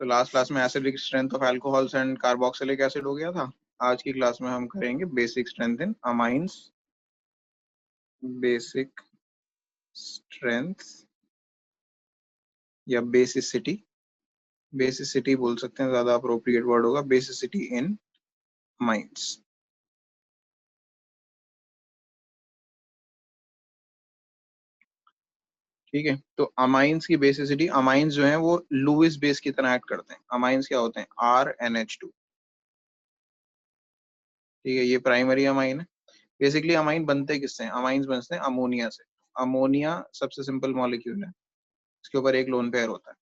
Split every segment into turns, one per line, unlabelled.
तो last class में acidic strength of alcohols and carboxylic acid हो गया था। आज की क्लास में हम करेंगे basic strength in amines, basic strength या बेसिसिटी, बेसिसिटी बोल सकते हैं, ज्यादा अप्रोप्रिएट वर्ड होगा, बेसिसिटी इन अमाइंस। ठीक है, तो अमाइंस की बेसिसिटी, अमाइंस जो है वो लुईस बेस की तरह एक्ट करते हैं। अमाइंस क्या होते हैं? RNH2। ठीक है, ये प्राइमरी अमाइन है। बेसिकली अमाइन बनते किससे हैं? अमाइंस बनते हैं अमोनिया से। अमोनिया सबसे सिंपल मॉलिक्यूल है, इसके ऊपर एक लोन पेयर होता है।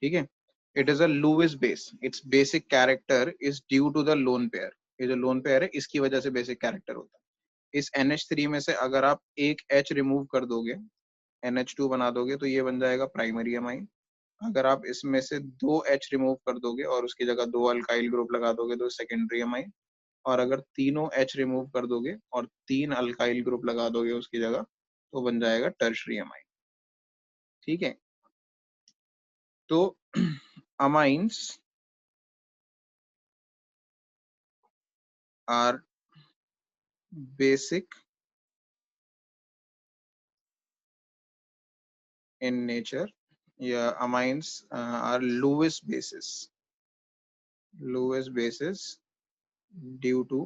ठीक है, it is a Lewis base, its basic character is due to the lone pair. ये जो लोन पेयर है इसकी वजह से बेसिक कैरेक्टर होता है। इस NH3 में से अगर आप एक H रिमूव कर दोगे, NH2 बना दोगे, तो ये बन जाएगा प्राइमरी अमाइन। अगर आप इसमें से 2 H रिमूव कर दोगे और उसकी जगह 2 अल्काइल ग्रुप लगा दोगे तो सेकेंडरी अमाइन। और अगर तीनों H रिमूव कर दोगे और 3 अल्काइल ग्रुप लगा दोगे उसकी जगह, तो बन जाएगा टर्शरी अमाइन। ठीक है, तो amines are basic in nature, yeah, amines are Lewis bases, Lewis bases due to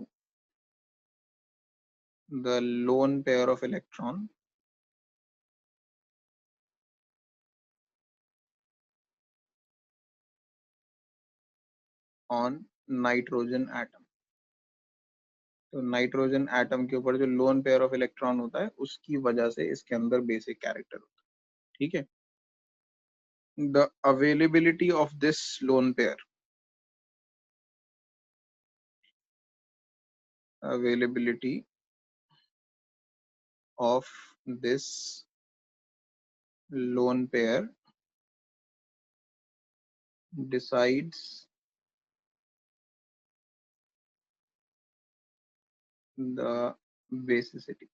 the lone pair of electron on nitrogen atom। तो नाइट्रोजन एटम के ऊपर जो लोन पेयर ऑफ इलेक्ट्रॉन होता है उसकी वजह से इसके अंदर बेसिक कैरेक्टर होता है। ठीक है, the availability of this lone pair, availability of this lone pair decides the basicity।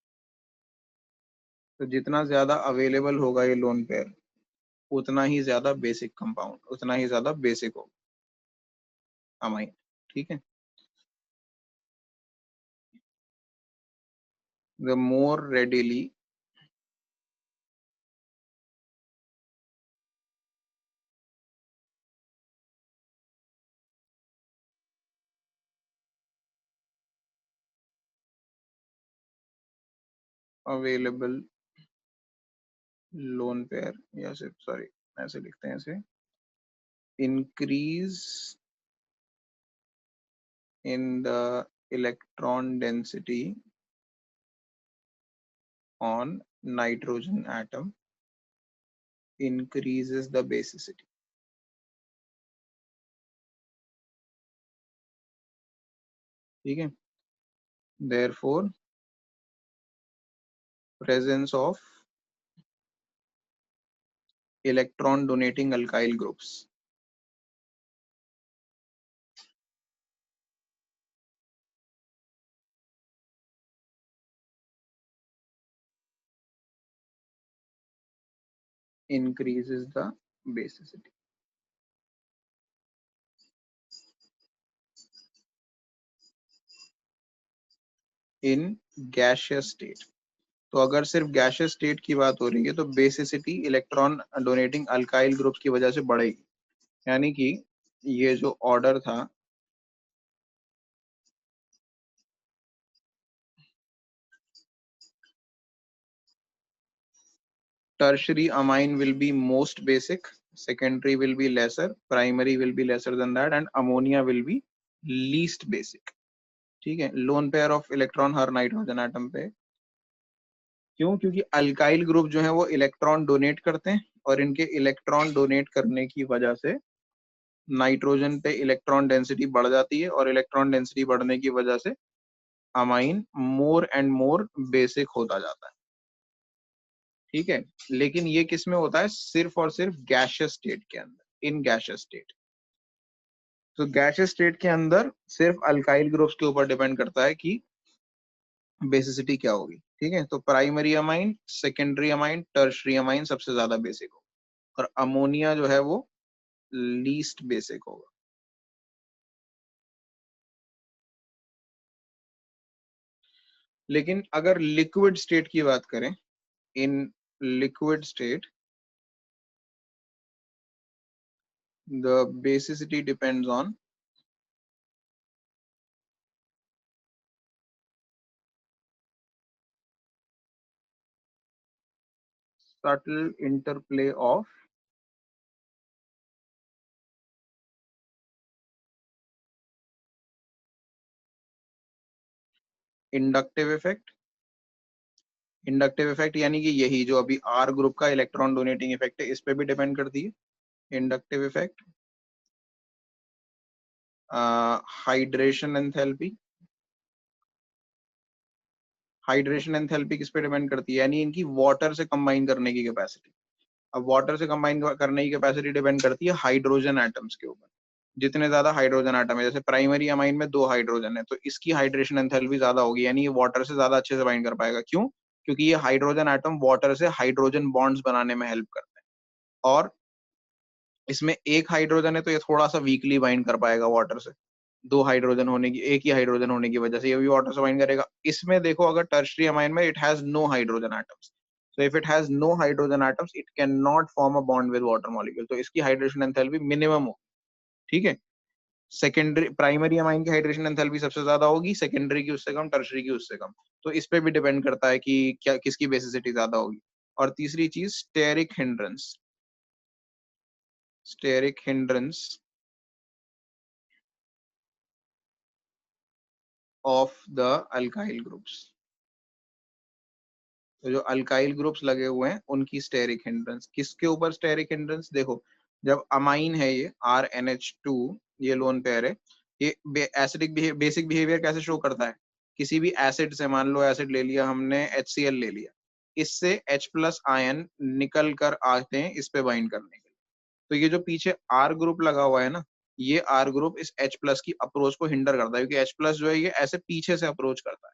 तो जितना ज्यादा अवेलेबल होगा ये लोन पेयर, उतना ही ज्यादा बेसिक कंपाउंड, उतना ही ज्यादा बेसिक होगा अमाइन। ठीक है, the more readily available lone pair, या सिर्फ सॉरी ऐसे लिखते हैं इसे, increase in the electron density on nitrogen atom increases the basicity। ठीक है, therefore presence of electron donating alkyl groups increases the basicity। in gaseous state, तो अगर सिर्फ गैशियस स्टेट की बात हो रही है तो basicity electron donating alkyl groups की वजह से बढ़ेगी। यानी कि ये जो ऑर्डर था, tertiary amine will be most basic, secondary will be lesser, primary will be lesser than that, and ammonia will be least basic। ठीक है, lone pair of electron her nitrogen atom पे। क्यों? क्योंकि अल्काइल ग्रुप जो है वो electron donate करते हैं और इनके इलेक्ट्रॉन डोनेट करने की वजह से नाइट्रोजन पे इलेक्ट्रॉन डेंसिटी बढ़ जाती है और इलेक्ट्रॉन डेंसिटी बढ़ने की वजह से amine more and more basic होता जाता है। ठीक है, लेकिन ये किस में होता है? सिर्फ और सिर्फ गैशियस स्टेट के अंदर, इन गैशियस स्टेट। तो गैशियस स्टेट के अंदर सिर्फ अल्काइल ग्रुप्स के ऊपर डिपेंड करता है कि बेसिसिटी क्या होगी। ठीक है, तो primary amine, secondary amine, tertiary amine सबसे ज्यादा बेसिक हो, और अमोनिया जो है वो लीस्ट बेसिक होगा। लेकिन अगर लिक्विड स्टेट की बात करें, इन liquid state the basicity depends on subtle interplay of inductive effect. Inductive effect यानी कि यही जो अभी आर ग्रुप का इलेक्ट्रॉन डोनेटिंग इफेक्ट है, इस पे भी डिपेंड करती है inductive effect. Hydration enthalpy, hydration enthalpy किस पे डिपेंड करती है, यानी इनकी वाटर से कंबाइन करने की कैपेसिटी। अब वाटर से कंबाइन करने की कैपेसिटी डिपेंड करती है हाइड्रोजन एटम्स के ऊपर। जितने ज्यादा हाइड्रोजन एटम है, जैसे प्राइमरी अमाइन में 2 हाइड्रोजन है, तो इसकी हाइड्रेशन एंथैल्पी ज्यादा होगी, यानी ये वाटर से ज्यादा अच्छे से बाइंड कर पाएगा। क्यों? क्योंकि ये हाइड्रोजन एटम वाटर से हाइड्रोजन बॉन्ड्स बनाने में हेल्प करते हैं, और इसमें एक हाइड्रोजन है तो ये थोड़ा सा वीकली बाइंड कर पाएगा वाटर से। 2 हाइड्रोजन होने की, एक ही हाइड्रोजन होने की वजह से ये भी वाटर से बाइंड करेगा। इसमें देखो, अगर टर्शियरी अमाइन में it has no hydrogen atoms, so if it has no hydrogen atoms it cannot form a bond with water molecule, तो इसकी हाइड्रेशन एंथैल्पी मिनिमम हो। ठीक है। सेकेंडरी प्राइमरी अमाइन की हाइड्रेशन एंथैल्पी सबसे ज्यादा होगी, सेकेंडरी की उससे कम, टर्शियरी की उससे कम। तो इस पे भी डिपेंड करता है कि क्या किसकी बेसिसिटी ज्यादा होगी। और तीसरी चीज steric hindrance, steric hindrance of the alkyl groups. तो जो अल्काइल ग्रुप्स लगे हुए हैं उनकी स्टेरिक हिंड्रेंस, किसके ऊपर स्टेरिक हिंड्रेंस? देखो, जब अमाइन है ये RNH2, ये लोन पेयर है, ये एसिडिक बेसिक बिहेवियर कैसे शो करता है? किसी भी एसिड से, मान लो एसिड ले लिया हमने, HCl ले लिया, इससे H प्लस आयन निकल कर आते हैं इस पे बाइंड करने के लिए। तो ये जो पीछे R ग्रुप लगा हुआ है ना, ये R ग्रुप इस H प्लस की अप्रोच को हिंडर करता है, क्योंकि H प्लस जो है ये ऐसे पीछे से अप्रोच करता है।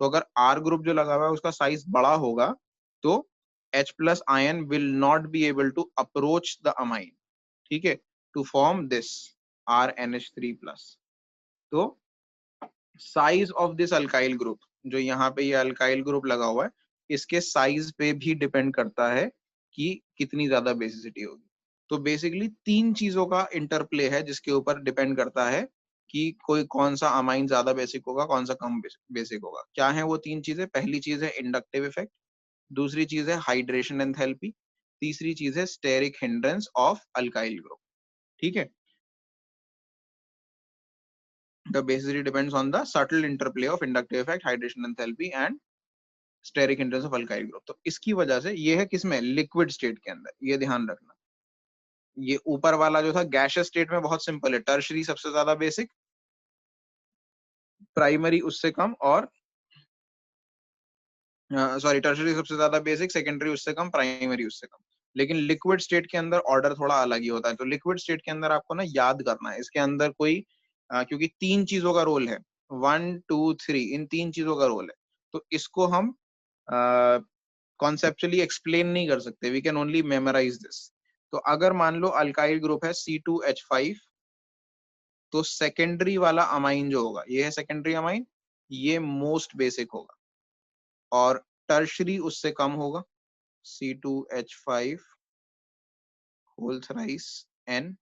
तो अगर आर ग्रुप जो लगा हुआ है उसका साइज बड़ा होगा, तो H plus ion will not be able to approach the amine, ठीक है, to form this RNH3 plus. तो size of this alkyl group, जो यहाँ पे ये अल्काइल ग्रुप लगा हुआ है, इसके साइज पे भी डिपेंड करता है कि कितनी ज्यादा बेसिसिटी होगी। तो बेसिकली 3 चीजों का इंटरप्ले है जिसके ऊपर डिपेंड करता है कि कोई कौन सा अमाइन ज्यादा बेसिक होगा, कौन सा कम बेसिक होगा। क्या है वो 3 चीजें? पहली चीज है इंडक्टिव इफेक्ट, दूसरी चीज है हाइड्रेशन एंथैल्पी, तीसरी चीज है steric hindrance of alkyl group. ठीक है। The basicity depends on the subtle interplay of inductive effect, hydration enthalpy and steric hindrance of alkyl group। तो इसकी वजह से ये है किसमें? लिक्विड स्टेट के अंदर। ये ध्यान रखना। ये ऊपर वाला जो था गैसियस स्टेट में बहुत सिंपल है, टर्शरी सबसे ज्यादा बेसिक, प्राइमरी उससे कम, और सॉरी, टर्शरी सबसे ज्यादा बेसिक, सेकेंडरी उससे कम, प्राइमरी उससे कम। लेकिन लिक्विड स्टेट के अंदर ऑर्डर थोड़ा अलग ही होता है। तो लिक्विड स्टेट के अंदर आपको ना याद करना है, इसके अंदर कोई क्योंकि 3 चीजों का रोल है, 1 2 3, इन 3 चीजों का रोल है। तो इसको हम कॉन्सेप्चुअली एक्सप्लेन नहीं कर सकते, we can only memorize this. तो अगर मान लो अल्काइल ग्रुप है C2H5, तो सेकेंडरी वाला अमाइन जो होगा, ये है सेकेंडरी अमाइन, ये मोस्ट बेसिक होगा, और टर्शरी उससे कम होगा, C2H5 whole thrice N,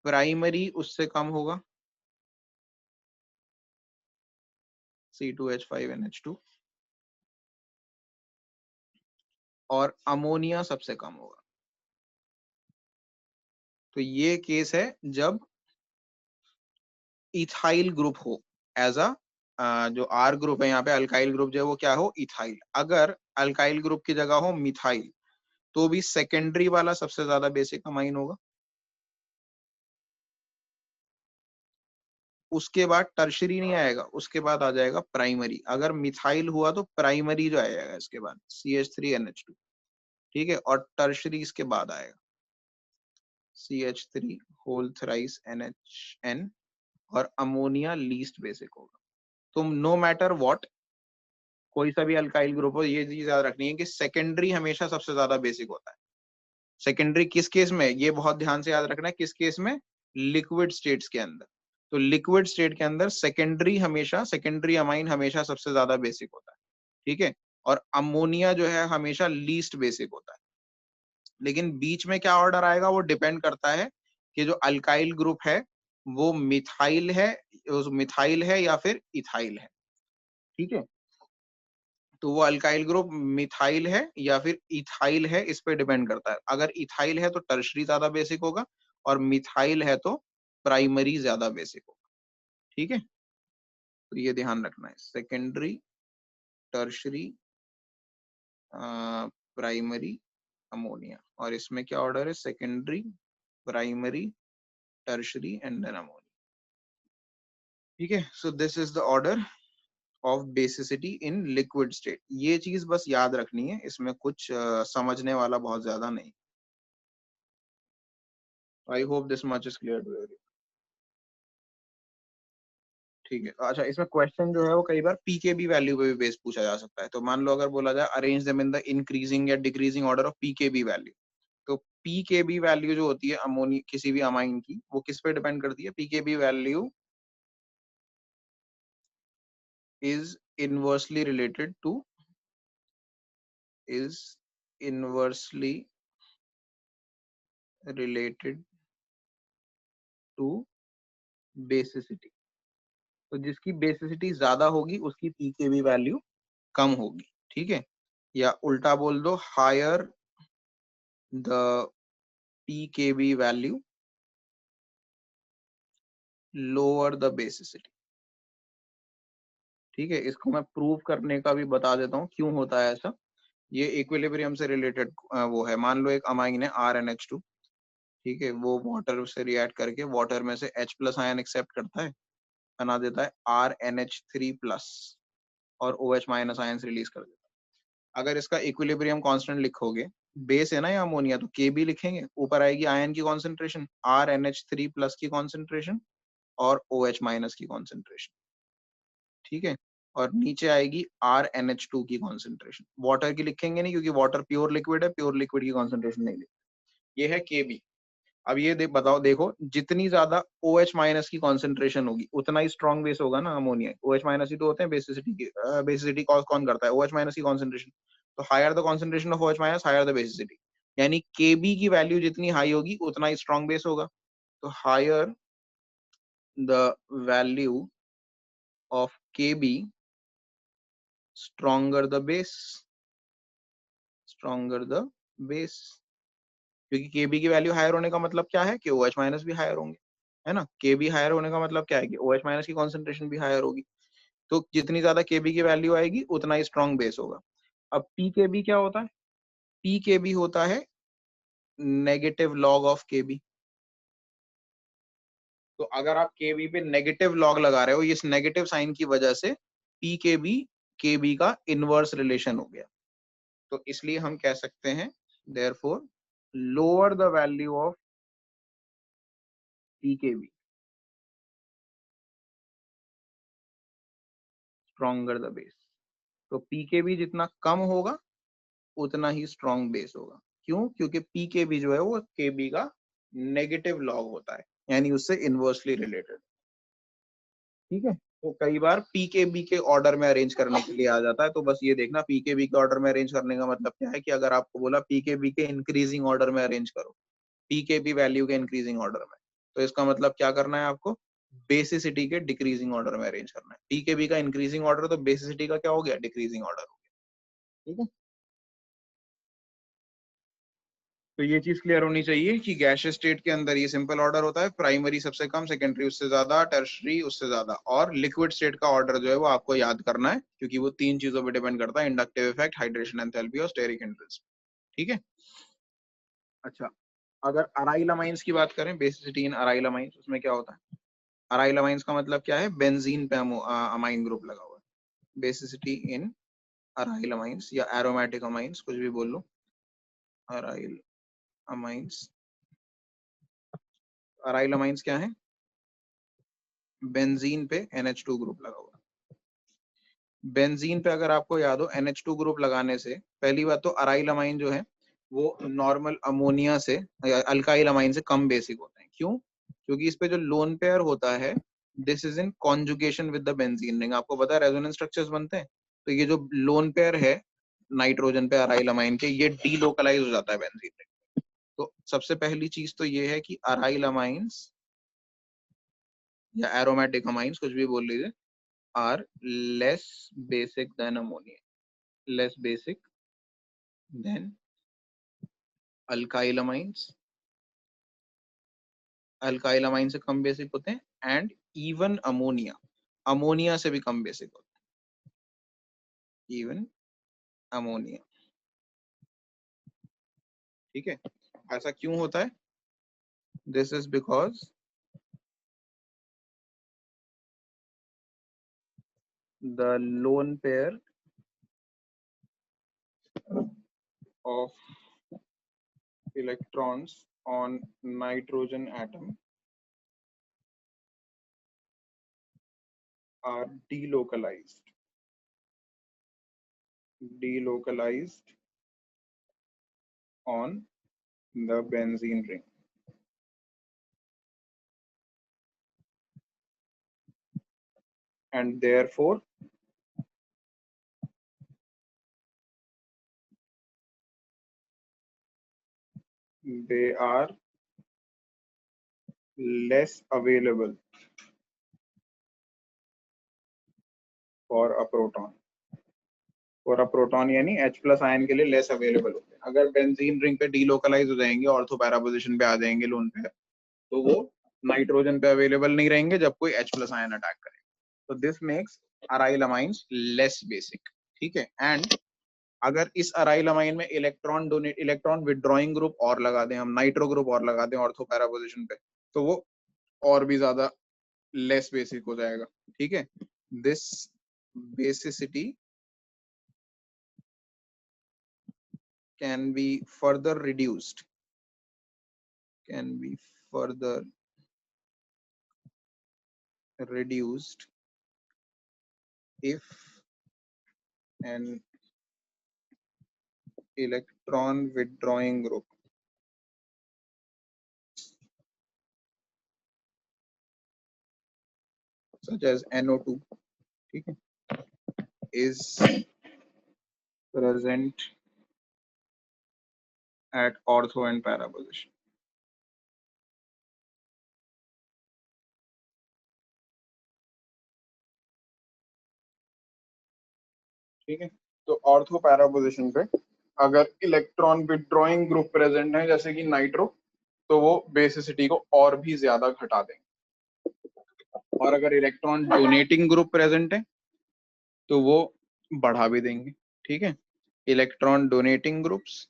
primary उससे कम होगा, C2H5NH2, और अमोनिया सबसे कम होगा। तो ये केस है जब इथाइल ग्रुप हो, एज अ जो आर ग्रुप है यहाँ पे, अल्काइल ग्रुप जो है वो क्या हो? इथाइल। अगर अल्काइल ग्रुप की जगह हो मिथाइल, तो भी सेकेंडरी वाला सबसे ज्यादा बेसिक अमाइन होगा, उसके बाद टर्शरी नहीं आएगा, उसके बाद आ जाएगा प्राइमरी। अगर मिथाइल हुआ तो प्राइमरी जो आएगा इसके बाद CH3NH2, ठीक है, और टर्शरी इसके बाद आएगा CH3 होल थ्राइस NHN, और अमोनिया लीस्ट बेसिक होगा। तो नो मैटर व्हाट, कोई सा भी अल्काइल ग्रुप हो, ये चीज याद रखनी है कि सेकेंडरी हमेशा सबसे ज्यादा बेसिक होता है। सेकेंडरी किस केस में, ये बहुत ध्यान से याद रखना है, किस केस में, लिक्विड स्टेट्स के अंदर। तो लिक्विड स्टेट के अंदर सेकेंडरी हमेशा, सेकेंडरी अमाइन हमेशा सबसे ज्यादा बेसिक होता है, ठीक है, और अमोनिया जो है हमेशा लीस्ट बेसिक होता है। लेकिन बीच में क्या ऑर्डर आएगा वो डिपेंड करता है कि जो अल्काइल ग्रुप है वो मिथाइल है या फिर इथाइल है, ठीक है। तो वो अल्काइल ग्रुप मिथाइल है या फिर इथाइल है, इस पे डिपेंड करता है। अगर इथाइल है तो टर्शरी ज्यादा बेसिक होगा, और मिथाइल है तो प्राइमरी ज्यादा बेसिक होगा, ठीक है। तो ये ध्यान रखना है, सेकेंडरी, टर्शरी, प्राइमरी, अमोनिया। और इसमें क्या ऑर्डर है, secondary, primary, tertiary and then ammonia, ठीक है। So this is the order of basicity in liquid state. ये चीज बस याद रखनी है, इसमें कुछ समझने वाला बहुत ज्यादा नहीं। I hope this much is clear to everyone, ठीक है। अच्छा, इसमें क्वेश्चन जो है वो कई बार पीकेबी वैल्यू पे भी बेस पूछा जा सकता है। तो मान लो अगर बोला जाए arrange them in the increasing या decreasing order of pKb value, तो पीकेबी वैल्यू जो होती है अमोनी किसी भी अमाइन की, वो किस पे डिपेंड करती है, pKb value is inversely related to, is inversely related to basicity। तो जिसकी बेसिसिटी ज्यादा होगी उसकी पीकेबी वैल्यू कम होगी, ठीक है। या उल्टा बोल दो, higher the pKb value lower the basicity, ठीक है। इसको मैं प्रूव करने का भी बता देता हूँ क्यों होता है ऐसा। ये इक्विलिब्रियम से रिलेटेड वो है। मान लो एक अमाइन है RnH2, ठीक है, वो वाटर से रिएक्ट करके वाटर में से H प्लस आयन एक्सेप्ट करता है, बना देता है RnH3 प्लस, और OH माइनस आयंस रिलीज कर देता है। अगर इसका इक्विलिब्रियम कांस्टेंट लिखोगे, बेस है ना ये अमोनिया, तो Kb लिखेंगे, ऊपर आएगी आयन की कॉन्सेंट्रेशन, RnH3 प्लस की कॉन्सेंट्रेशन और OH माइनस की कॉन्सेंट्रेशन, ठीक है, और नीचे आएगी RnH2 की कॉन्सेंट्रेशन। वाटर की लिखेंगे नहीं क्योंकि वाटर प्योर लिक्विड है, प्योर लिक्विड की कॉन्सेंट्रेशन नहीं लिखेंगे। ये है Kb। अब ये बताओ, देखो जितनी ज्यादा OH माइनस की कॉन्सेंट्रेशन होगी उतना ही स्ट्रॉन्ग बेस होगा ना अमोनिया। OH माइनस ही तो होते हैं बेसिसिटी की, बेसिसिटी कॉज कौन करता है, OH माइनस की कॉन्सेंट्रेशन। तो higher the concentration of OH minus higher the basicity, यानी Kb की वैल्यू जितनी हाई होगी उतना ही स्ट्रॉन्ग बेस होगा। तो higher the value of Kb stronger the base, stronger the base. क्योंकि Kb की वैल्यू हायर होने का मतलब क्या है कि OH माइनस भी हायर होंगे, है ना। Kb हायर होने का मतलब क्या है कि OH माइनस की कॉन्सेंट्रेशन भी हायर होगी। तो जितनी ज्यादा Kb की वैल्यू आएगी उतना ही स्ट्रॉन्ग बेस होगा। अब Pkb क्या होता है, Pkb होता है नेगेटिव लॉग ऑफ Kb। तो अगर आप Kb पे नेगेटिव लॉग लगा रहे हो, इस नेगेटिव साइन की वजह से Pkb Kb का इनवर्स रिलेशन हो गया। तो इसलिए हम कह सकते हैं therefore lower the value of Pkb stronger the base। तो Pkb जितना कम होगा उतना ही स्ट्रॉन्ग बेस होगा। क्यों, क्योंकि Pkb जो है वो Kb का नेगेटिव लॉग होता है, यानी उससे इनवर्सली रिलेटेड, ठीक है। तो कई बार Pkb के ऑर्डर में अरेंज करने के लिए आ जाता है। तो बस ये देखना, Pkb के ऑर्डर में अरेंज करने का मतलब क्या है कि अगर आपको बोला Pkb के इंक्रीजिंग ऑर्डर में अरेंज करो, Pkb वैल्यू के इंक्रीजिंग ऑर्डर में, तो इसका मतलब क्या करना है आपको, बेसिसिटी के डिक्रीजिंग ऑर्डर में अरेंज करना है। Pkb का इंक्रीजिंग ऑर्डर, तो बेसिसिटी का क्या हो गया, डिक्रीजिंग ऑर्डर हो गया, ठीक है। तो ये चीज क्लियर होनी चाहिए कि गैसियस स्टेट के अंदर ये सिंपल ऑर्डर होता है, प्राइमरी सबसे कम, सेकेंडरी उससे ज्यादा, टर्शरी उससे ज्यादा। और लिक्विड स्टेट का ऑर्डर जो है वो आपको याद करना है, क्योंकि वो तीन चीजों पे डिपेंड करता है, इंडक्टिव इफेक्ट, हाइड्रेशन एंथैल्पी और स्टेरिक इंटरेस्ट, ठीक है। अच्छा, अगर अराइल अमाइंस की बात करें, बेसिसिटी इन अराइल अमाइंस, उसमें क्या होता है, अराइल अमाइंस का मतलब क्या है, बेंजीन पे अमाइन ग्रुप लगा हुआ है। बेसिसिटी इन अराइल अमाइंस या एरोमेटिक अमाइंस, कुछ भी बोल लो, अराइल अमाइंस। अराइल अमाइंस क्या है, बेंजीन पे NH2 ग्रुप लगा हुआ है। बेंजीन पे अगर आपको याद हो NH2 ग्रुप लगाने से पहली बात तो अराइल अमाइन जो है वो नॉर्मल अमोनिया से, अल्काइल अमाइन से कम बेसिक होते हैं। क्यों? क्योंकि इस पे जो लोन पेयर होता है, this is in conjugation with the benzene ring. आपको पता है रेजोनेंस स्ट्रक्चर्स बनते हैं, तो ये जो लोन पेयर है नाइट्रोजन पे अराइल अमाइन के, ये डीलोकलाइज हो जाता है बेंजीन रिंग। तो सबसे पहली चीज तो ये है कि अराइल अमाइंस या एरोमेटिक अमाइंस, कुछ भी बोल लीजिए, are less basic than ammonia, less basic than alkyl amines. Alkyl amine से कम बेसिक होते हैं, एंड इवन अमोनिया, अमोनिया से भी कम बेसिक होते हैं, इवन अमोनिया। ठीक है, ऐसा क्यों होता है? This is because the lone pair of electrons on nitrogen atom are delocalized on the benzene ring, and therefore they are less available for a proton. For a proton यानी H plus ion के लिए less available होते हैं। अगर benzene ring पे delocalise हो जाएंगे, ortho para position पे आ जाएंगे लोन पे, तो वो नाइट्रोजन पे अवेलेबल नहीं रहेंगे जब कोई H प्लस आयन अटैक करे। तो this makes aryl amines less basic. ठीक है, एंड अगर इस अराइल अमाइन में इलेक्ट्रॉन विड्रॉइंग ग्रुप और लगा दें, हम नाइट्रो ग्रुप और लगा दें ऑर्थो पैरा पोजीशन पे, तो वो और भी ज्यादा लेस बेसिक हो जाएगा। ठीक है, this basicity can be further reduced, can be further reduced if an electron withdrawing group such as NO2, ठीक है, is present at ortho and para position. ठीक है, तो ऑर्थो पैरा पोजीशन पे अगर इलेक्ट्रॉन विड्रॉइंग ग्रुप प्रेजेंट है जैसे कि नाइट्रो, तो वो बेसिसिटी को और भी ज्यादा घटा देंगे। और अगर इलेक्ट्रॉन डोनेटिंग ग्रुप प्रेजेंट है तो वो बढ़ा भी देंगे। ठीक है, electron donating groups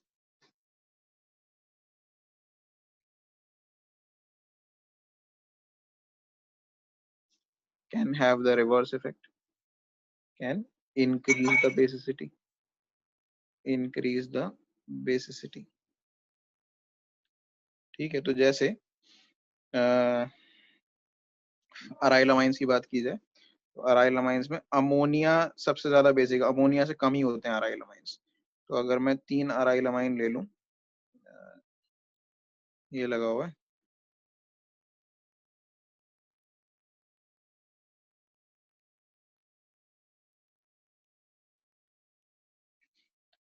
can have the reverse effect, can increase the basicity, increase the basicity। ठीक है, तो जैसे अराइल अमाइंस की बात की जाए, तो अराइल अमाइंस में अमोनिया सबसे ज्यादा बेसिक, अमोनिया से कम ही होते हैं अराइल अमाइंस। तो अगर मैं 3 अराइल अमाइन ले लूं, ये लगा हुआ है,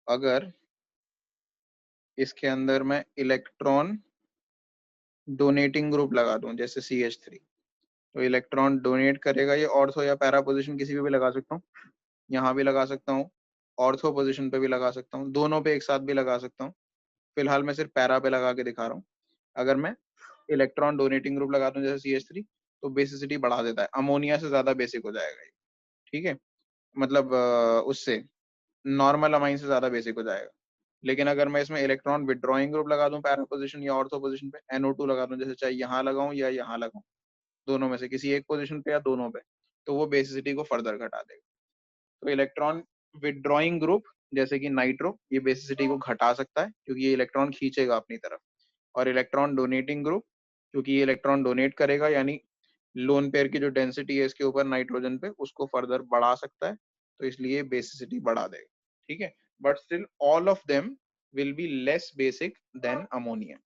अगर इसके अंदर मैं इलेक्ट्रॉन डोनेटिंग ग्रुप लगा दूं जैसे CH3, तो इलेक्ट्रॉन डोनेट करेगा, ये ऑर्थो या पैरा पोजीशन किसी पे भी लगा सकता हूँ, यहाँ भी लगा सकता हूँ, ऑर्थो पोजीशन पे भी लगा सकता हूँ, दोनों पे एक साथ भी लगा सकता हूँ। फिलहाल मैं सिर्फ पैरा पे लगा के दिखा रहा हूँ। अगर मैं इलेक्ट्रॉन डोनेटिंग ग्रुप लगाता हूँ जैसे CH3, तो बेसिसिटी बढ़ा देता है, अमोनिया से ज्यादा बेसिक हो जाएगा ये। ठीक है, मतलब उससे नॉर्मल अमाइन से ज्यादा बेसिक हो जाएगा। लेकिन अगर मैं इसमें इलेक्ट्रॉन विड्रॉइंग ग्रुप लगा दूं पैरा पोजीशन या ऑर्थो पोजीशन पे, NO2 लगा दूं, जैसे चाहे यहाँ लगाऊं या यहाँ लगाऊं, दोनों में से किसी एक पोजीशन पे या दोनों पे, तो वो बेसिसिटी को फर्दर घटा देगा। तो इलेक्ट्रॉन विड्रॉइंग ग्रुप जैसे कि नाइट्रो, ये बेसिसिटी को घटा सकता है क्योंकि ये इलेक्ट्रॉन खींचेगा अपनी तरफ। और इलेक्ट्रॉन डोनेटिंग ग्रुप, क्योंकि ये इलेक्ट्रॉन डोनेट करेगा, यानी लोन पेयर की जो डेंसिटी है इसके ऊपर नाइट्रोजन पे, उसको फर्दर बढ़ा सकता है, तो इसलिए बेसिसिटी बढ़ा देगा। ठीक है, but still all of them will be less basic than ammonia.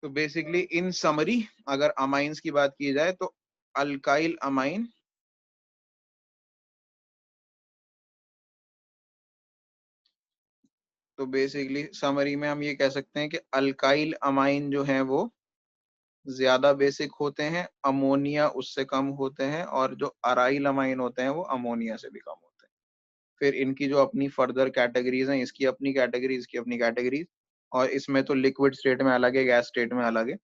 तो बेसिकली इन समरी अगर अमाइंस की बात की जाए तो अल्काइल अमाइन तो बेसिकली समरी में हम ये कह सकते हैं कि अल्काइल अमाइन जो है वो ज्यादा बेसिक होते हैं, अमोनिया उससे कम होते हैं, और जो अराइल अमाइन होते हैं वो अमोनिया से भी कम होते हैं। फिर इनकी जो अपनी फर्दर कैटेगरीज हैं, इसकी अपनी कैटेगरी, इसकी अपनी कैटेगरीज, और इसमें तो लिक्विड स्टेट में अलग है, गैस स्टेट में अलग है।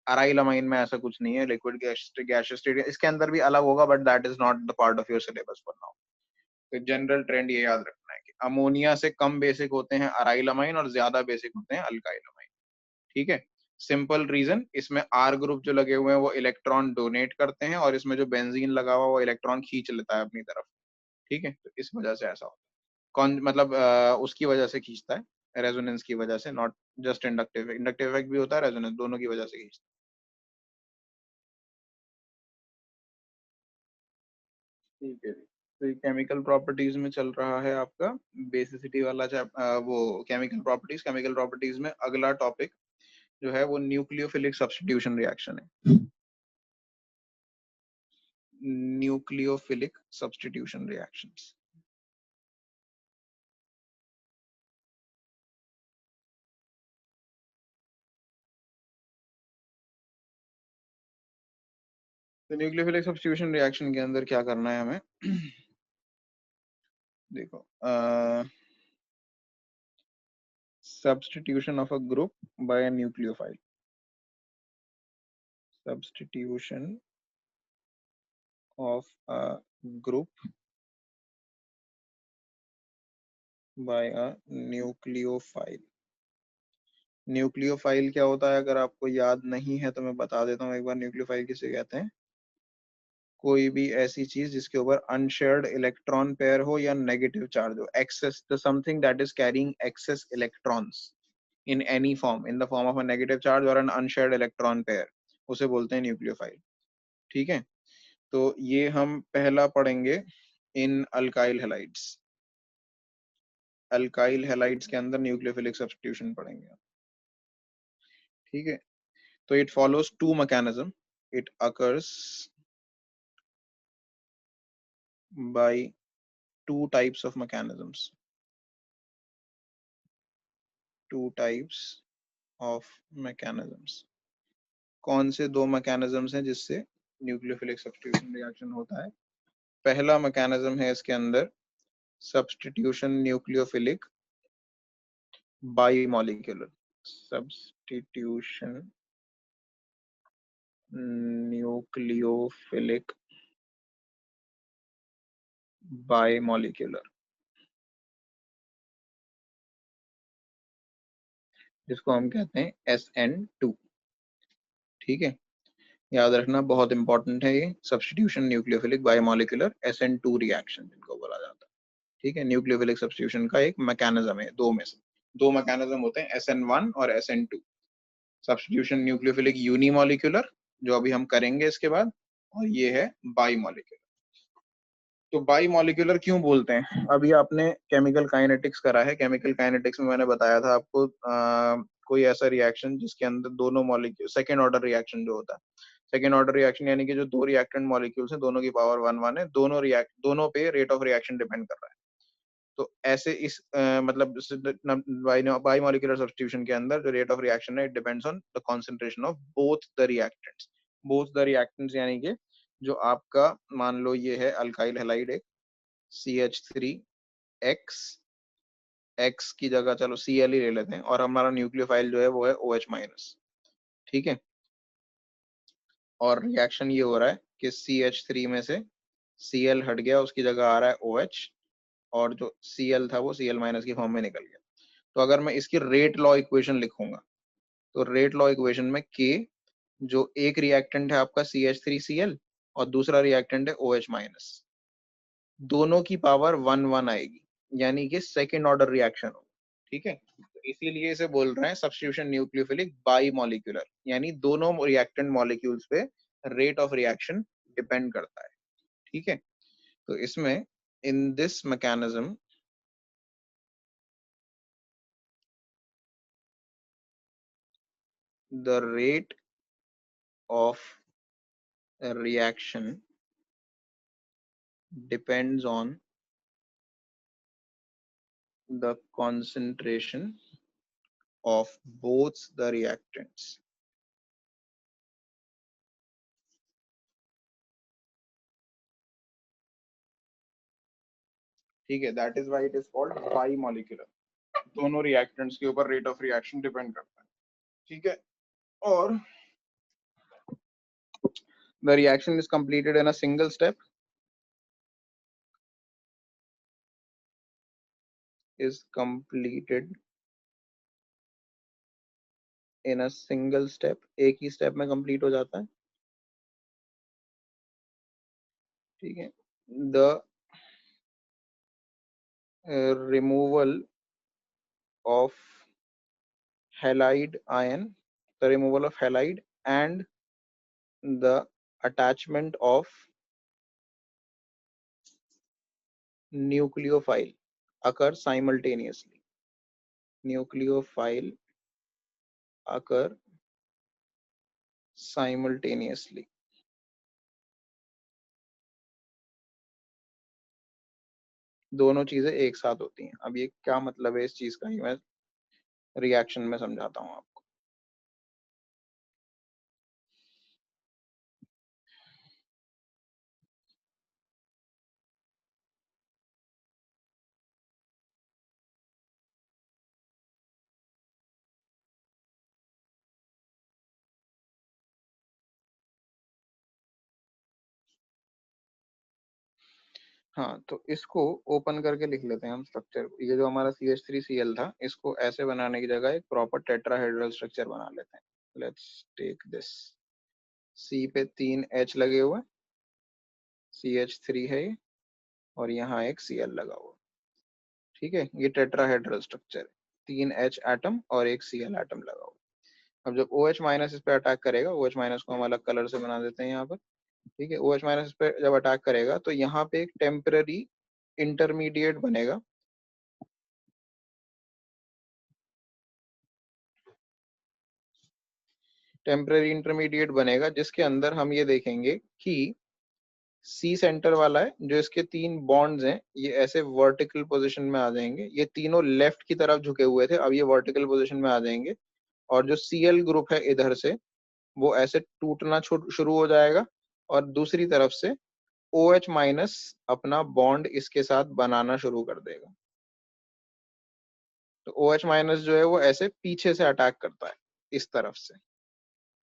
अराइल अमाइन में ऐसा कुछ नहीं है, लिक्विड गैस स्टेट इसके अंदर भी अलग होगा, but that is not the part of your syllabus for now. तो जनरल ट्रेंड ये याद रखना है कि अमोनिया से कम बेसिक होते हैं अराइल अमाइन और ज्यादा बेसिक होते हैं अल्काइल अमाइन। ठीक है, सिंपल रीजन, इसमें आर ग्रुप जो लगे हुए हैं वो इलेक्ट्रॉन डोनेट करते हैं, और इसमें जो बेंजीन लगा हुआ वो इलेक्ट्रॉन खींच लेता है अपनी तरफ। ठीक है, तो इस वजह से ऐसा होता है। कौन मतलब उसकी वजह से खींचता है, रेजोनेंस की वजह से, not just inductive. Inductive effect भी होता है, रेजोनेंस, दोनों की वजह से खींचता है। ठीक है जी, तो ये केमिकल प्रॉपर्टीज में चल रहा है आपका बेसिसिटी वाला वो केमिकल प्रॉपर्टीज में अगला टॉपिक जो है वो न्यूक्लियोफिलिक सब्स्टिट्यूशन रिएक्शन है। Nucleophilic substitution reactions. तो न्यूक्लियोफिलिक सब्स्टिट्यूशन रिएक्शन के अंदर क्या करना है हमें? देखो, substitution of a group by a nucleophile. Substitution of a group by a nucleophile. Nucleophile क्या होता है अगर आपको याद नहीं है तो मैं बता देता हूँ एक बार। न्यूक्लियोफाइल किसे कहते हैं? कोई भी ऐसी चीज जिसके ऊपर अनशेयर्ड इलेक्ट्रॉन पेयर हो या नेगेटिव चार्ज हो, excess, the something that is carrying excess electrons in any form, in the form of a negative charge or an unshared electron pair, उसे बोलते हैं न्यूक्लियोफाइल। ठीक है, तो ये हम पहला पढ़ेंगे इन अल्काइल हैलाइड्स। अल्काइल हैलाइड्स के अंदर न्यूक्लियोफिलिक सब्स्टिट्यूशन पढ़ेंगे। ठीक है, तो it follows to mechanism, it occurs by two types of mechanisms, two types of mechanisms. कौन से दो मैकेनिज्म्स हैं जिससे न्यूक्लियोफिलिक सब्स्टिट्यूशन रिएक्शन होता है? पहला मैकेनिज्म है इसके अंदर सब्स्टिट्यूशन न्यूक्लियोफिलिक बाइमॉलिक्यूलर। सब्स्टिट्यूशन न्यूक्लियोफिलिक बाइमॉलिक्यूलर, जिसको हम कहते हैं SN2। ठीक है, याद रखना, बहुत इंपॉर्टेंट है ये सब्स्टिट्यूशन न्यूक्लियोफिलिक बाइमॉलिक्यूलर SN2 रिएक्शन जिनको बोला जाता है। ठीक है, न्यूक्लियोफिलिक सब्स्टिट्यूशन का एक मैकेनिज्म है, दो में से दो मैकेनिज्म होते हैं, SN1 और SN2। सब्स्टिट्यूशन न्यूक्लियोफिलिक यूनिमॉलिक्यूलर जो अभी हम करेंगे इसके बाद, और ये है बाइमॉलिक्यूलर। तो बाई मॉलिक्यूलर क्यों बोलते हैं? अभी आपने केमिकल काइनेटिक्स करा है, केमिकल काइनेटिक्स में मैंने बताया था आपको कोई ऐसा रिएक्शन जिसके अंदर दोनों मॉलिक्यूल, सेकेंड ऑर्डर रिएक्शन जो होता है, सेकेंड ऑर्डर रिएक्शन यानी कि जो दो रिएक्टेंट मॉलिक्यूल्स हैं दोनों की पावर 1 1 है, दोनों पे रेट ऑफ रिएक्शन डिपेंड कर रहा है। तो ऐसे इस मतलब बाई मॉलिक्यूलर सब्स्टिट्यूशन के अंदर जो रेट ऑफ रिएक्शन है, it depends on the concentration of both the reactants. Both the reactants यानी कि जो आपका, मान लो ये है अल्काइल हैलाइड एक CH3X, X की जगह चलो Cl ही ले लेते हैं, और हमारा न्यूक्लियोफाइल जो है वो है OH-। ठीक है, और रिएक्शन ये हो रहा है कि CH3 में से Cl हट गया, उसकी जगह आ रहा है OH, और जो Cl था वो Cl- की फॉर्म में निकल गया। तो अगर मैं इसकी रेट लॉ इक्वेशन लिखूंगा, तो रेट लॉ इक्वेशन में K, जो एक रिएक्टेंट है आपका CH3Cl और दूसरा रिएक्टेंट है OH-, दोनों की पावर 1 1 आएगी, यानी कि सेकेंड ऑर्डर रिएक्शन हो। ठीक है, तो इसीलिए इसे बोल रहे हैं सब्स्टिट्यूशन न्यूक्लियोफिलिक बाई मॉलिक्यूलर, यानी दोनों रिएक्टेंट मॉलिक्यूल्स पे रेट ऑफ रिएक्शन डिपेंड करता है। ठीक है, तो इसमें in this mechanism, the rate of a reaction depends on the concentration of both the reactants. ठीक है, that is why it is called bimolecular. दोनों reactants के ऊपर rate of reaction depend करता है. ठीक है, और the reaction is completed in a single step. Is completed in a single step. एक ही step में complete हो जाता है. ठीक है, the removal of halide ion, the removal of halide and the attachment of nucleophile occur simultaneously. Nucleophile occur simultaneously. दोनों चीजें एक साथ होती हैं. अब ये क्या मतलब है इस चीज का, मैं रिएक्शन में समझाता हूं आपको. हाँ, तो इसको ओपन करके लिख लेते हैं हम स्ट्रक्चर. ये जो हमारा CH3Cl था, इसको ऐसे बनाने की जगह एक प्रॉपर टेट्राहेड्रल स्ट्रक्चर बना लेते हैं. Let's take this. C पे 3 H लगे हुए, CH3 है ये, और यहाँ एक Cl लगा हुआ. ठीक है, ये टेट्राहेड्रल स्ट्रक्चर है. 3 H एटम और एक Cl एटम लगा हुआ. अब जब OH माइनस इस पे अटैक करेगा, OH माइनस को हम अलग कलर से बना देते हैं यहाँ पर. ठीक है, OH माइनस इस पे जब अटैक करेगा तो यहाँ पे एक टेम्पररी इंटरमीडिएट बनेगा. टेम्पररी इंटरमीडिएट बनेगा जिसके अंदर हम ये देखेंगे कि C सेंटर वाला है, जो इसके 3 बॉन्ड्स हैं ये ऐसे वर्टिकल पोजीशन में आ जाएंगे. ये तीनों लेफ्ट की तरफ झुके हुए थे, अब ये वर्टिकल पोजीशन में आ जाएंगे. और जो Cl ग्रुप है इधर से, वो ऐसे टूटना शुरू हो जाएगा, और दूसरी तरफ से OH माइनस अपना बॉन्ड इसके साथ बनाना शुरू कर देगा. तो OH माइनस जो है वो ऐसे पीछे से अटैक करता है, इस तरफ से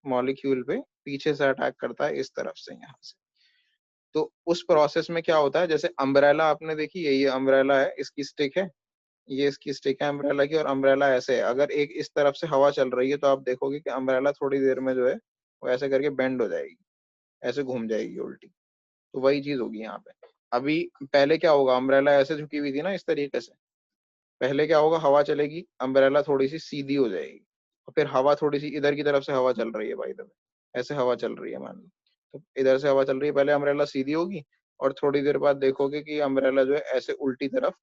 मॉलिक्यूल पे पीछे से अटैक करता है, इस तरफ से, यहाँ से. तो उस प्रोसेस में क्या होता है, जैसे अम्ब्रेला आपने देखी है, ये अम्ब्रेला है, इसकी स्टिक है, ये इसकी स्टिक है अम्ब्रेला की, और अम्ब्रेला ऐसे है. अगर एक इस तरफ से हवा चल रही है तो आप देखोगे कि अम्ब्रेला थोड़ी देर में जो है वो ऐसे करके बेंड हो जाएगी, ऐसे घूम जाएगी उल्टी. तो वही चीज होगी यहाँ पे. अभी पहले क्या होगा, अम्ब्रेला ऐसे झुकी हुई थी ना इस तरीके से. पहले क्या होगा, हवा चलेगी, अम्ब्रेला थोड़ी सी सीधी हो जाएगी, और फिर हवा थोड़ी सी इधर की तरफ से हवा चल रही है, भाई द वे ऐसे हवा चल रही है मान लो. तो इधर से हवा चल रही है, पहले अम्ब्रेला सीधी होगी, और थोड़ी देर बाद देखोगे कि अम्ब्रेला जो है ऐसे उल्टी तरफ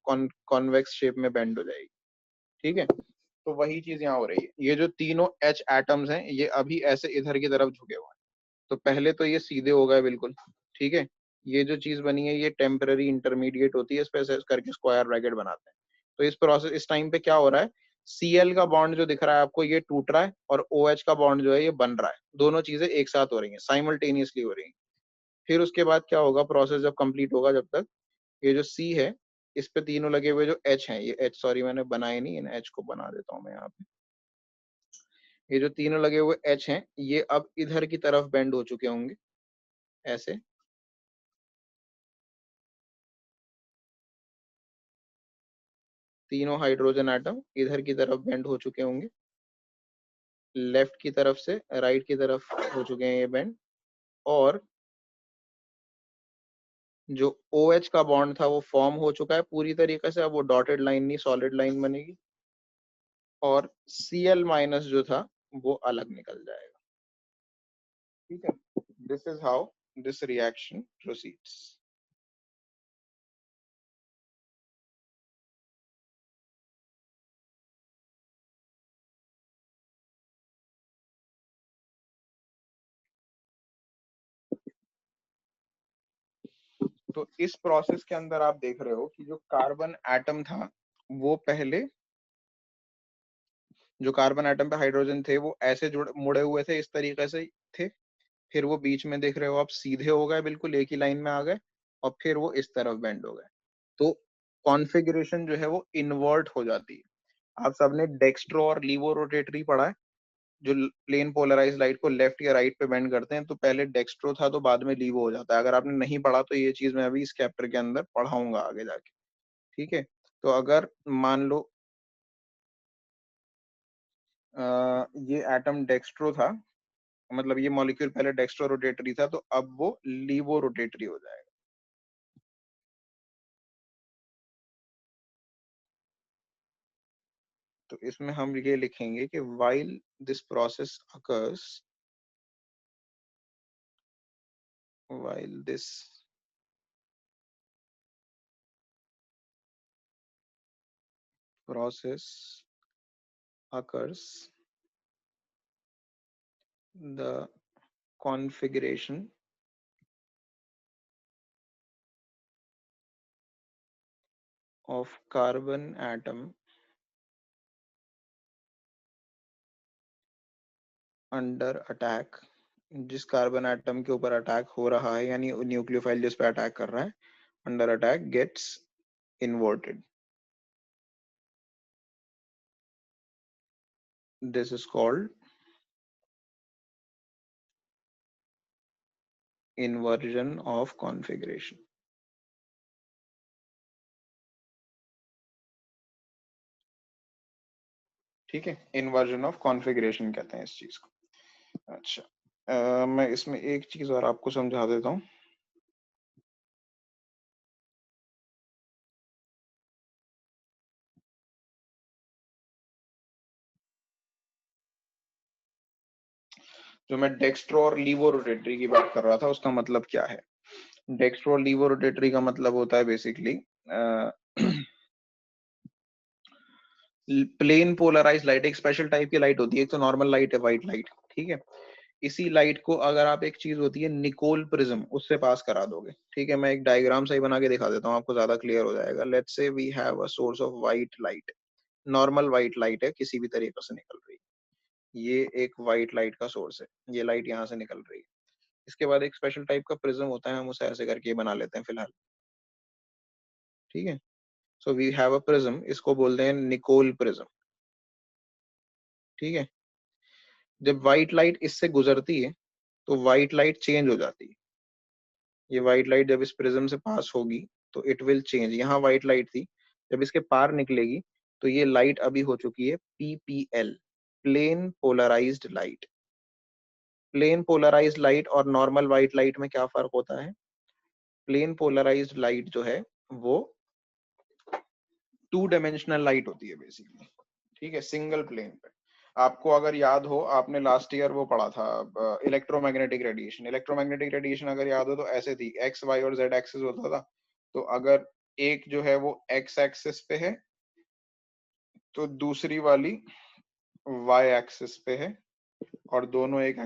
कॉन्वेक्स शेप में बेंड हो जाएगी. ठीक है, तो वही चीज यहाँ हो रही है. ये जो तीनों H एटम्स हैं ये अभी ऐसे इधर की तरफ झुके हुए हैं. तो पहले तो ये सीधे हो गए बिल्कुल. ठीक है, ये जो चीज बनी है ये टेम्पररी इंटरमीडिएट होती है, इस पे ऐसे करके स्क्वायर ब्रैकेट बनाते हैं. तो इस प्रोसेस, इस टाइम पे क्या हो रहा है, Cl का बॉन्ड जो दिख रहा है आपको ये टूट रहा है, और OH का बॉन्ड जो है ये बन रहा है. दोनों चीजें एक साथ हो रही हैं, साइमल्टेनियसली हो रही हैं. फिर उसके बाद क्या होगा, प्रोसेस जब कंप्लीट होगा, जब तक ये जो C है, इस पे तीनों लगे हुए जो H हैं, ये H, सॉरी मैंने बनाए नहीं, इन H को बना देता हूँ मैं यहाँ पे. ये जो तीनों लगे हुए H हैं ये अब इधर की तरफ बेंड हो चुके होंगे, ऐसे. तीनों हाइड्रोजन एटम इधर की तरफ बेंड हो चुके होंगे, लेफ्ट की तरफ से राइट की तरफ हो चुके हैं ये बेंड. और जो OH का बॉन्ड था वो फॉर्म हो चुका है पूरी तरीके से, अब वो डॉटेड लाइन नहीं सॉलिड लाइन बनेगी, और Cl माइनस जो था वो अलग निकल जाएगा. ठीक है, this is how this reaction proceeds. तो इस प्रोसेस के अंदर आप देख रहे हो कि जो कार्बन एटम था वो पहले, जो कार्बन एटम पे हाइड्रोजन थे वो ऐसे मुड़े हुए थे, इस तरीके से थे। फिर वो बीच में देख रहे हो आप सीधे हो गए, बिल्कुल एक ही लाइन में आ गए, और फिर वो इस तरफ बेंड हो गए। तो कॉन्फ़िगरेशन जो है वो इन्वर्ट हो जाती है। आप सबने डेक्स्ट्रो और लीवो रोटेटरी पढ़ा है, जो प्लेन पोलराइज लाइट को लेफ्ट या राइट पे बेंड करते हैं। तो पहले डेक्स्ट्रो था तो बाद में लीवो हो जाता है। अगर आपने नहीं पढ़ा तो ये चीज मैं अभी इस चैप्टर के अंदर पढ़ाऊंगा आगे जाके, ठीक है। तो अगर मान लो ये एटम डेक्स्ट्रो था, मतलब ये मॉलिक्यूल पहले डेक्स्ट्रो रोटेटरी था, तो अब वो लीवो रोटेटरी हो जाएगा। तो इसमें हम ये लिखेंगे कि while this process occurs, while this process occurs, the configuration of carbon atom under attack, जिस कार्बन एटम के ऊपर अटैक हो रहा है, यानी न्यूक्लियोफाइल जिस पे अटैक कर रहा है, under attack gets inverted. This is called inversion of configuration। ठीक है, इन्वर्जन ऑफ कॉन्फ़िगरेशन कहते हैं इस चीज को। अच्छा, मैं इसमें एक चीज और आपको समझा देता हूँ। जो मैं डेक्स्ट्रो और लीवो रोटेटरी की बात कर रहा था, उसका मतलब क्या है? डेक्स्ट्रो और लीवो रोटेटरी का मतलब होता है बेसिकली प्लेन पोलराइज लाइट। एक स्पेशल टाइप की लाइट होती है, एक तो नॉर्मल लाइट है, व्हाइट लाइट, ठीक है। इसी लाइट को अगर आप, एक चीज होती है निकोल प्रिज्म, उससे पास करा दोगे, ठीक है। मैं एक डायग्राम सही बना के दिखा देता हूँ, आपको ज्यादा क्लियर हो जाएगा। Let's say we have a source of white light, normal white light है, किसी भी तरीके से निकल रही है। ये एक व्हाइट लाइट का सोर्स है, ये लाइट यहाँ से निकल रही है। इसके बाद एक स्पेशल टाइप का प्रिज्म होता है, हम उसे ऐसे करके बना लेते हैं फिलहाल, ठीक है। So we have a prism, इसको बोलते हैं निकोल प्रिज्म, ठीक है। जब व्हाइट लाइट इससे गुजरती है तो व्हाइट लाइट चेंज हो जाती है। ये व्हाइट लाइट जब इस प्रिज्म से पास होगी तो इट विल चेंज। यहाँ व्हाइट लाइट थी, जब इसके पार निकलेगी तो ये लाइट अभी हो चुकी है PPL, plane polarized light. Plane polarized light और नॉर्मल व्हाइट लाइट में क्या फर्क होता है? प्लेन पोलराइज्ड लाइट जो है वो 2 डायमेंशनल लाइट होती है बेसिकली, ठीक है, सिंगल प्लेन पे। आपको अगर याद हो, आपने लास्ट ईयर वो पढ़ा था इलेक्ट्रोमैग्नेटिक रेडिएशन। इलेक्ट्रोमैग्नेटिक रेडिएशन अगर याद हो तो ऐसे थी, एक्स वाई और जेड एक्सिस होता था। तो अगर एक जो है वो एक्स एक्सिस पे है तो दूसरी वाली वाई एक्सिस पे है, और दोनों एक